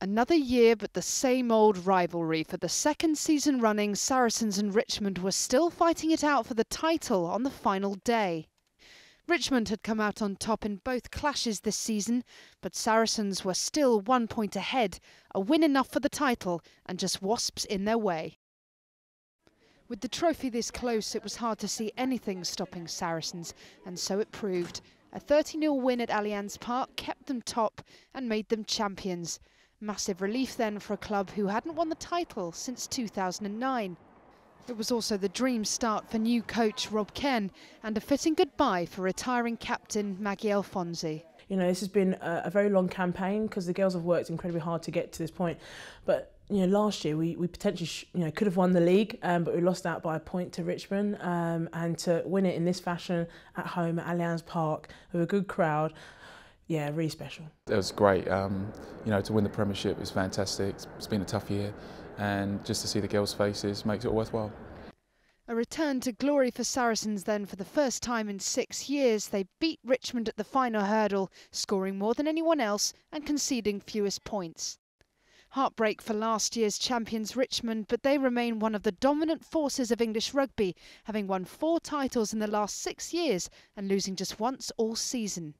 Another year, but the same old rivalry. For the second season running, Saracens and Richmond were still fighting it out for the title on the final day. Richmond had come out on top in both clashes this season, but Saracens were still 1 point ahead, a win enough for the title and just Wasps in their way. With the trophy this close, it was hard to see anything stopping Saracens, and so it proved. A 30-0 win at Allianz Park kept them top and made them champions. Massive relief then for a club who hadn't won the title since 2009. It was also the dream start for new coach Rob Ken and a fitting goodbye for retiring captain Maggie Alfonsi. You know, this has been a very long campaign because the girls have worked incredibly hard to get to this point. But you know, last year we potentially could have won the league, but we lost out by a point to Richmond. And to win it in this fashion at home at Allianz Park with a good crowd, yeah, really special. It was great. You know, to win the Premiership is fantastic. It's been a tough year, and just to see the girls' faces makes it worthwhile. A return to glory for Saracens then. For the first time in 6 years, they beat Richmond at the final hurdle, scoring more than anyone else and conceding fewest points. Heartbreak for last year's champions Richmond, but they remain one of the dominant forces of English rugby, having won 4 titles in the last 6 years and losing just once all season.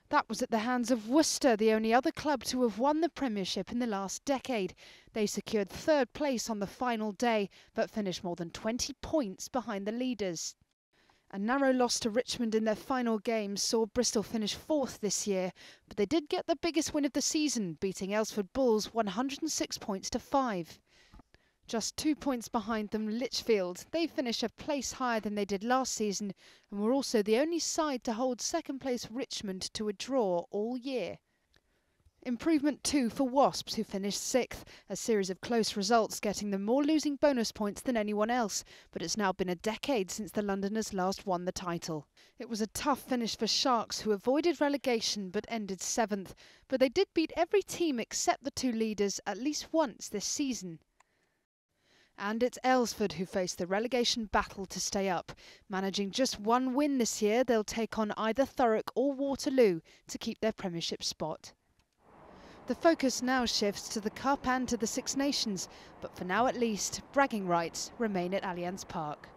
That was at the hands of Worcester, the only other club to have won the Premiership in the last decade. They secured 3rd place on the final day, but finished more than 20 points behind the leaders. A narrow loss to Richmond in their final game saw Bristol finish 4th this year, but they did get the biggest win of the season, beating Aylesford Bulls 106 points to 5. Just 2 points behind them, Lichfield. They finish a place higher than they did last season and were also the only side to hold 2nd place Richmond to a draw all year. Improvement too for Wasps, who finished 6th, a series of close results getting them more losing bonus points than anyone else, but it's now been a decade since the Londoners last won the title. It was a tough finish for Sharks, who avoided relegation but ended 7th, but they did beat every team except the 2 leaders at least once this season. And it's Aylesford who face the relegation battle to stay up. Managing just 1 win this year, they'll take on either Thurrock or Waterloo to keep their Premiership spot. The focus now shifts to the Cup and to the Six Nations, but for now at least, bragging rights remain at Allianz Park.